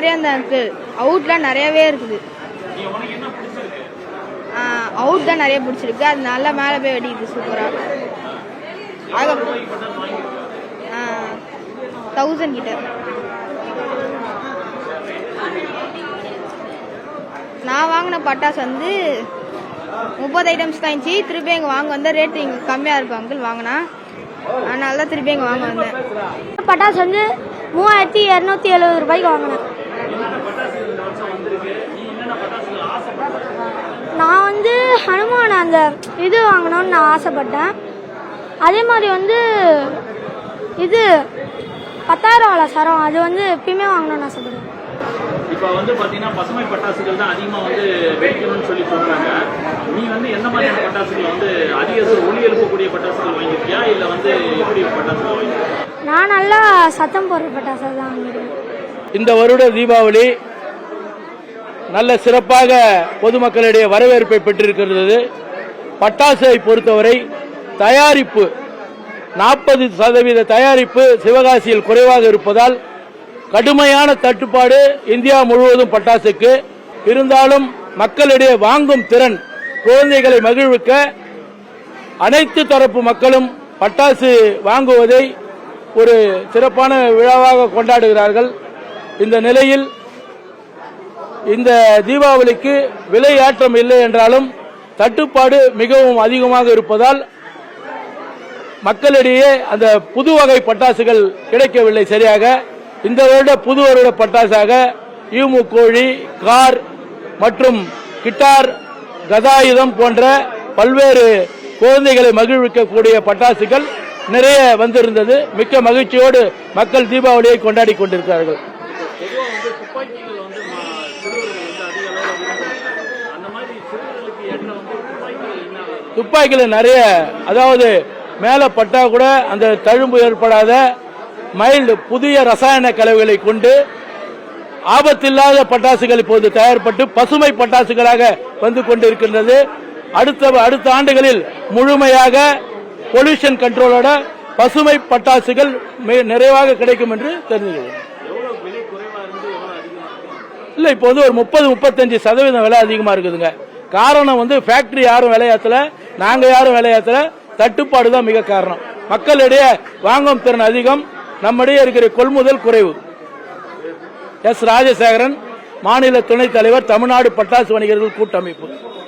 நிறைய இருந்தா அங்கிள். அவுட்லாம் நிறையவே இருக்குது. அவுட் தான் நிறைய பிடிச்சிருக்கு. அது நல்லா மேலே போய் வெடிக்குது சூப்பராக. 1000 கிட்ட. நான் வாங்கின பட்டாசு வந்து 30 ஐட்டம்ஸ் தான் இருந்துச்சு. திருப்பி எங்கள் வாங்க வந்தால் ரேட்டு இங்கே கம்மியாக இருக்கும் அங்கிள் வாங்கினா. அதனால தான் திருப்பி எங்கள் வாங்க வந்தேன். பட்டாசு வந்து 3270 ரூபாய்க்கு வாங்கினேன். நான் வந்து ஹனுமான் அந்த இது வாங்கணும்னு நான் ஆசைப்பட்டேன். அதே மாதிரி வந்து இது 10,000 சரம் அது வந்து எப்பயுமே வாங்கணும்னு ஆசைப்படுவேன். இப்போ வந்து பார்த்தீங்கன்னா பசுமை பட்டாசுகள் தான் அதிகமாக வந்து வெடிக்கணும்னு சொல்லி சொல்கிறாங்க. நீ வந்து எந்த மாதிரியான பட்டாசுகள் வந்து அதிக ஒளி எழுப்பக்கூடிய பட்டாசுகள் வாங்கியிருக்கியா இல்லை வந்து எப்படி பட்டாசுகள் வாங்கியிருக்கியா? நான் நல்லா சத்தம் போடுற பட்டாசு தான் வாங்கிடுவேன். இந்த வருட தீபாவளி நல்ல சிறப்பாக பொதுமக்களிடையே வரவேற்பை பெற்றிருக்கிறது. பட்டாசை பொறுத்தவரை தயாரிப்பு 40% தயாரிப்பு சிவகாசியில் குறைவாக இருப்பதால் கடுமையான தட்டுப்பாடு இந்தியா முழுவதும் பட்டாசுக்கு இருந்தாலும் மக்களிடையே வாங்கும் திறன் குழந்தைகளை மகிழ்விக்க அனைத்து தரப்பு மக்களும் பட்டாசு வாங்குவதை ஒரு சிறப்பான விழாவாக கொண்டாடுகிறார்கள். இந்த நிலையில் இந்த தீபாவளிக்கு விலை ஏற்றம் இல்லை என்றாலும் தட்டுப்பாடு மிகவும் அதிகமாக இருப்பதால் மக்களிடையே அந்த புது வகை பட்டாசுகள் கிடைக்கவில்லை சரியாக. இந்த வருட புது வருட பட்டாசாக ஈமு கோழி, கார் மற்றும் கிட்டார், கதாயுதம் போன்ற பல்வேறு குழந்தைகளை மகிழ்விக்கக்கூடிய பட்டாசுகள் நிறைய வந்திருந்தது. மிக்க மகிழ்ச்சியோடு மக்கள் தீபாவளியை கொண்டாடி கொண்டிருக்கிறார்கள். துப்பாக்கிகள் நிறைய, அதாவது மேல பட்டா கூட அந்த தழும்பு ஏற்படாத மைல்டு புதிய ரசாயன கலவைகளை கொண்டு ஆபத்தில்லாத பட்டாசுகள் இப்போது தயாரிப்பட்டு பசுமை பட்டாசுகளாக வந்து கொண்டிருக்கின்றது. அடுத்த ஆண்டுகளில் முழுமையாக பொல்யூஷன் கண்ட்ரோலோட பசுமை பட்டாசுகள் நிறைவாக கிடைக்கும் என்று தெரிஞ்சுக்கிறேன். இல்ல இப்போது ஒரு 30-35% விலை அதிகமா இருக்குதுங்க. காரணம் வந்து ஃபேக்டரி யாரும் விலையாத்தல, நாங்க யாரும் விலையாத்தல, தட்டுப்பாடு தான் மிக காரணம். மக்களிடையே வாங்கும் திறன் அதிகம், நம்மிடையே இருக்கிற கொள்முதல் குறைவு. எஸ். ராஜசேகரன், மாநில துணைத் தலைவர், தமிழ்நாடு பட்டாசு வணிகர்கள் கூட்டமைப்பு.